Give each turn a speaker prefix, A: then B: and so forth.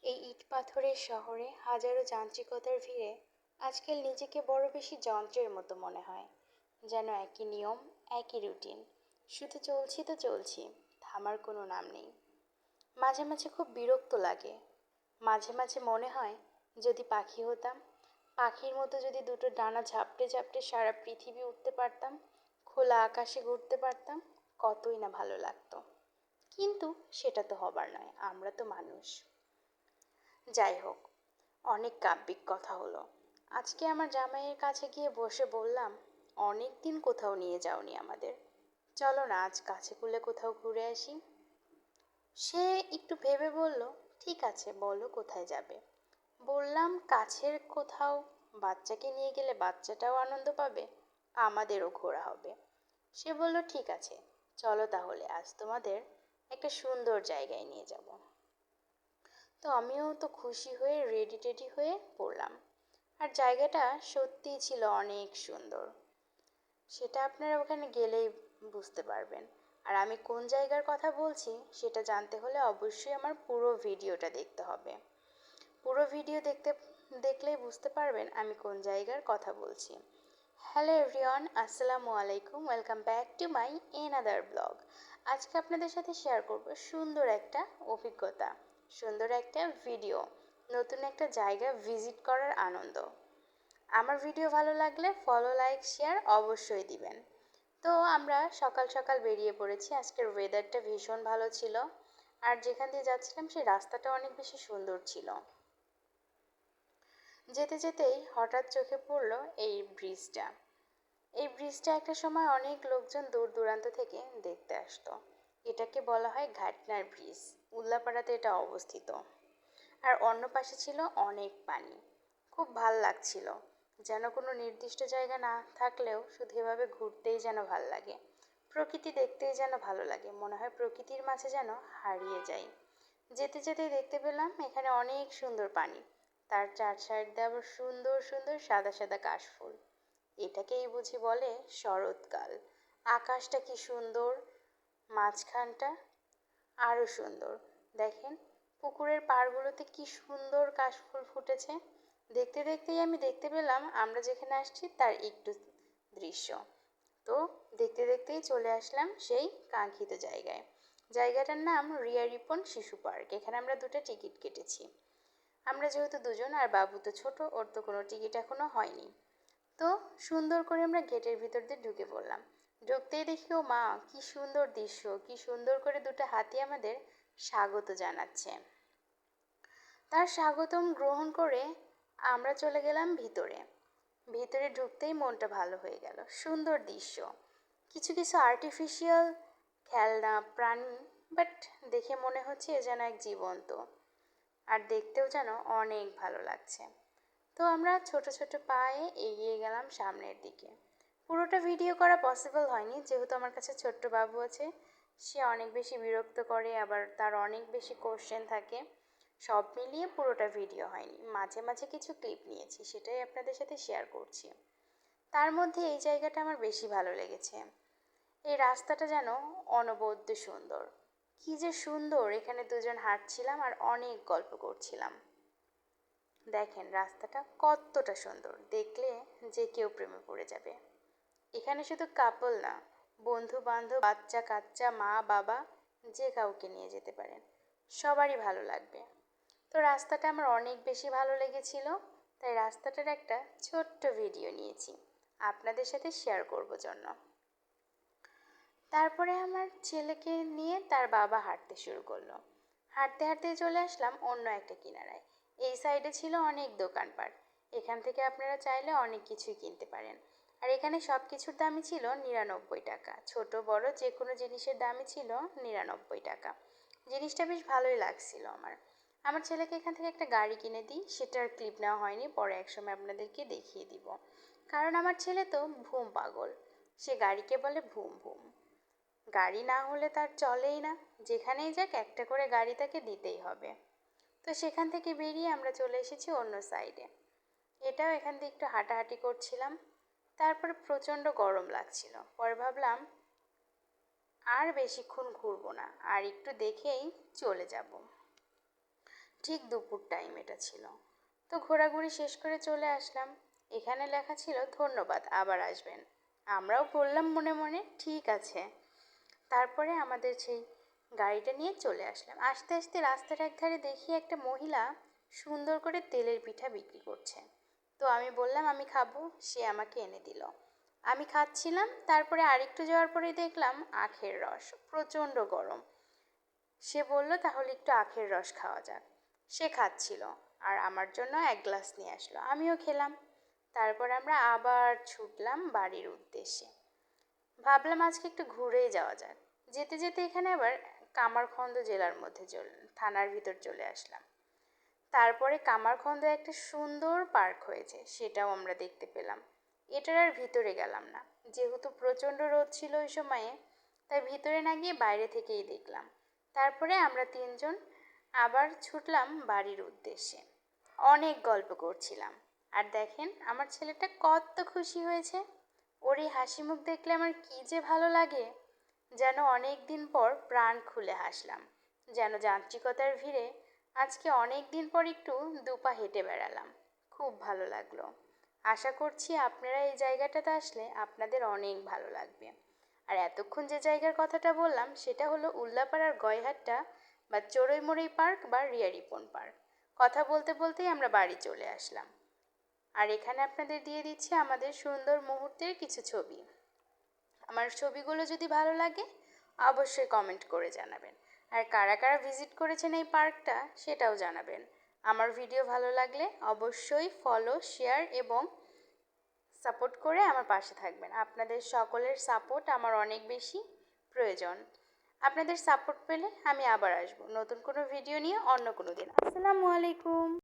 A: এই ইট পাথরের শহরে হাজারো যান্ত্রিকতার ভিড়ে আজকাল নিজেকে বড় বেশি যন্ত্রের মতো মনে হয়। যেন একই নিয়ম, একই রুটিন, শুধু চলছি তো চলছি, থামার কোনো নাম নেই। মাঝে মাঝে খুব বিরক্ত লাগে। মাঝে মাঝে মনে হয় যদি পাখি হতাম, পাখির মতো যদি দুটো ডানা ঝাপটে ঝাপটে সারা পৃথিবী উঠতে পারতাম, খোলা আকাশে ঘুরতে পারতাম, কতই না ভালো লাগতো। কিন্তু সেটা তো হবার নয়, আমরা তো মানুষ। যাই হোক, অনেক কাব্যিক কথা হলো। আজকে আমার জামাইয়ের কাছে গিয়ে বসে বললাম, অনেক দিন কোথাও নিয়ে যাওনি আমাদের, চলো না আজ কাছে কুলে কোথাও ঘুরে আসি। সে একটু ভেবে বলল, ঠিক আছে, বলো কোথায় যাবে। বললাম, কাছের কোথাও। বাচ্চাকে নিয়ে গেলে বাচ্চাটাও আনন্দ পাবে, আমাদেরও ঘোরা হবে। সে বলল, ঠিক আছে, চলো তাহলে আজ তোমাদের একটা সুন্দর জায়গায় নিয়ে যাব। তো আমিও তো খুশি হয়ে রেডি টেডি হয়ে পড়লাম। আর জায়গাটা সত্যিই ছিল অনেক সুন্দর। সেটা আপনারা ওখানে গেলেই বুঝতে পারবেন। আর আমি কোন জায়গার কথা বলছি সেটা জানতে হলে অবশ্যই আমার পুরো ভিডিওটা দেখতে হবে। পুরো ভিডিও দেখলেই বুঝতে পারবেন আমি কোন জায়গার কথা বলছি। হ্যালো এভরিওয়ান, আসসালামু আলাইকুম, welcome back to my another blog. আজকে আপনাদের সাথে শেয়ার করব সুন্দর একটা অভিজ্ঞতা, সুন্দর একটা ভিডিও, নতুন একটা জায়গা ভিজিট করার আনন্দ। আমার ভিডিও ভালো লাগলে ফলো, লাইক, শেয়ার অবশ্যই দিবেন। তো আমরা সকাল সকাল বেরিয়ে পড়েছি। আজকের ওয়েদারটা ভীষণ ভালো ছিল। আর যেখান দিয়ে যাচ্ছিলাম সেই রাস্তাটা অনেক বেশি সুন্দর ছিল। যেতে যেতেই হঠাৎ চোখে পড়লো এই ব্রিজটা। এই ব্রিজটা একটা সময় অনেক লোকজন দূর দূরান্ত থেকে দেখতে আসতো। এটাকে বলা হয় ঘাটনার ব্রিজ। উল্লাপাড়াতে এটা অবস্থিত। আর অন্য পাশে ছিল অনেক পানি। খুব ভাল লাগছিল। যেন কোনো নির্দিষ্ট জায়গা না থাকলেও শুধু এভাবে ঘুরতেই যেন ভাল লাগে। প্রকৃতি দেখতেই যেন ভালো লাগে, মনে হয় প্রকৃতির মাঝে যেন হারিয়ে যাই। যেতে যেতেই দেখতে পেলাম এখানে অনেক সুন্দর পানি, তার চার সাইড দিয়ে আবার সুন্দর সুন্দর সাদা সাদা কাশফুল। এটাকেই বুঝি বলে শরৎকাল। আকাশটা কি সুন্দর, মাঝখানটা আরো সুন্দর। দেখেন, পুকুরের পাড়গুলোতে কি সুন্দর কাশফুল ফুটেছে। দেখতে দেখতেই আমি দেখতে পেলাম আমরা যেখানে আসছি তার একটু দৃশ্য। তো দেখতে দেখতেই চলে আসলাম সেই কাঙ্ক্ষিত জায়গায়। জায়গাটার নাম রিয়া রিপন শিশু পার্ক। এখানে আমরা দুটো টিকিট কেটেছি। আমরা যেহেতু দুজন আর বাবু তো ছোট, ওর তো কোনো টিকিট এখনো হয়নি। তো সুন্দর করে আমরা গেটের ভিতর দিয়ে ঢুকে পড়লাম। ঢুকতেই দেখি, ও মা, কি সুন্দর দৃশ্য, কি সুন্দর করে দুটো হাতি আমাদের স্বাগত জানাচ্ছে। তার স্বাগতম গ্রহণ করে আমরা চলে গেলাম ভিতরে। ভিতরে ঢুকতেই মনটা ভালো হয়ে গেল। সুন্দর দৃশ্য, কিছু কিছু আর্টিফিশিয়াল খেলনা প্রাণী, বাট দেখে মনে হচ্ছে এ যেন এক জীবন্ত। আর দেখতেও যেন অনেক ভালো লাগছে। তো আমরা ছোট ছোট পায়ে এগিয়ে গেলাম সামনের দিকে। পুরোটা ভিডিও করা পসিবল হয়নি, যেহেতু আমার কাছে ছোট্ট বাবু আছে। সে অনেক বেশি বিরক্ত করে, আবার তার অনেক বেশি কোশ্চেন থাকে। সব মিলিয়ে পুরোটা ভিডিও হয়নি, মাঝে মাঝে কিছু ক্লিপ নিয়েছি, সেটাই আপনাদের সাথে শেয়ার করছি। তার মধ্যে এই জায়গাটা আমার বেশি ভালো লেগেছে। এই রাস্তাটা যেন অনবদ্য সুন্দর। কি যে সুন্দর, এখানে দুজন হাঁটছিলাম আর অনেক গল্প করছিলাম। দেখেন রাস্তাটা কতটা সুন্দর, দেখলে যে কেউ প্রেমে পড়ে যাবে। এখানে শুধু কাপল না, বন্ধু বান্ধব, বাচ্চা কাচ্চা, মা বাবা, যে কাউকে নিয়ে যেতে পারেন, সবারই ভালো লাগবে। তো রাস্তাটা আমার অনেক বেশি ভালো লেগেছিল, তাই রাস্তাটার একটা ছোট্ট ভিডিও নিয়েছি আপনাদের সাথে শেয়ার করব জন্য। তারপরে আমার ছেলেকে নিয়ে তার বাবা হাঁটতে শুরু করলো। হাঁটতে হাঁটতে চলে আসলাম অন্য একটা কিনারায়। এই সাইডে ছিল অনেক দোকানপাট। এখান থেকে আপনারা চাইলে অনেক কিছুই কিনতে পারেন। আর এখানে সব কিছুর দামই ছিল 99 টাকা। ছোট বড় যে কোনো জিনিসের দামই ছিল 99 টাকা। জিনিসটা বেশ ভালোই লাগছিল আমার। আমার ছেলেকে এখান থেকে একটা গাড়ি কিনে দিই, সেটার ক্লিপ নেওয়া হয়নি, পরে একসময় আপনাদেরকে দেখিয়ে দিব। কারণ আমার ছেলে তো ভুম পাগল, সে গাড়িকে বলে ভুম ভুম। গাড়ি না হলে তার চলেই না, যেখানেই যাক একটা করে গাড়ি তাকে দিতেই হবে। তো সেখান থেকে বেরিয়ে আমরা চলে এসেছি অন্য সাইডে। এটাও এখান দিয়ে একটু হাঁটাহাঁটি করছিলাম। তারপরে প্রচণ্ড গরম লাগছিল, পরে ভাবলাম আর বেশিক্ষণ ঘুরবো না, আর একটু দেখেই চলে যাব। ঠিক দুপুর টাইম এটা ছিল। তো ঘোরাঘুরি শেষ করে চলে আসলাম। এখানে লেখা ছিল ধন্যবাদ, আবার আসবেন। আমরাও বললাম মনে মনে ঠিক আছে। তারপরে আমাদের সেই গাড়িটা নিয়ে চলে আসলাম। আস্তে আস্তে রাস্তার একধারে দেখি একটা মহিলা সুন্দর করে তেলের পিঠা বিক্রি করছে। তো আমি বললাম আমি খাবো, সে আমাকে এনে দিল। আমি খাচ্ছিলাম, তারপরে আরেকটু যাওয়ার পরে দেখলাম আখের রস, প্রচণ্ড গরম। সে বলল তাহলে একটু আখের রস খাওয়া যাক। সে খাচ্ছিল আর আমার জন্য এক গ্লাস নিয়ে আসলো, আমিও খেলাম। তারপর আমরা আবার ছুটলাম বাড়ির উদ্দেশ্যে। ভাবলাম আজকে একটু ঘুরেই যাওয়া যাক। যেতে যেতে এখানে আবার কামারখন্দ জেলার মধ্যে থানার ভিতর চলে আসলাম। তারপরে কামারখন্দ একটা সুন্দর পার্ক হয়েছে, সেটাও আমরা দেখতে পেলাম। এটার আর ভিতরে গেলাম না, যেহেতু প্রচণ্ড রোদ ছিল ওই সময়ে, তাই ভিতরে না গিয়ে বাইরে থেকেই দেখলাম। তারপরে আমরা তিনজন আবার ছুটলাম বাড়ির উদ্দেশ্যে। অনেক গল্প করছিলাম। আর দেখেন আমার ছেলেটা কত খুশি হয়েছে। ওর এই হাসি মুখ দেখলে আমার কি যে ভালো লাগে, যেন অনেক দিন পর প্রাণ খুলে হাসলাম। যেন যান্ত্রিকতার ভিড়ে আজকে অনেক দিন পর একটু দুপা হেঁটে বেড়ালাম। খুব ভালো লাগলো। আশা করছি আপনারা এই জায়গাটাতে আসলে আপনাদের অনেক ভালো লাগবে। আর এতক্ষণ যে জায়গার কথাটা বললাম সেটা হলো উল্লাপাড়ার গয়হাট্টা বা চড়ুইমুড়ি পার্ক বা রিয়ারিপন পার্ক। কথা বলতে বলতেই আমরা বাড়ি চলে আসলাম। আর এখানে আপনাদের দিয়ে দিচ্ছি আমাদের সুন্দর মুহূর্তের কিছু ছবি। আমার ছবিগুলো যদি ভালো লাগে অবশ্যই কমেন্ট করে জানাবেন। আর কারা কারা ভিজিট করেছেন এই পার্কটা সেটাও জানাবেন। আমার ভিডিও ভালো লাগলে অবশ্যই ফলো, শেয়ার এবং সাপোর্ট করে আমার পাশে থাকবেন। আপনাদের সকলের সাপোর্ট আমার অনেক বেশি প্রয়োজন। আপনাদের সাপোর্ট পেলে আমি আবার আসবো নতুন কোনো ভিডিও নিয়ে অন্য কোনো দিন। আসসালামু আলাইকুম।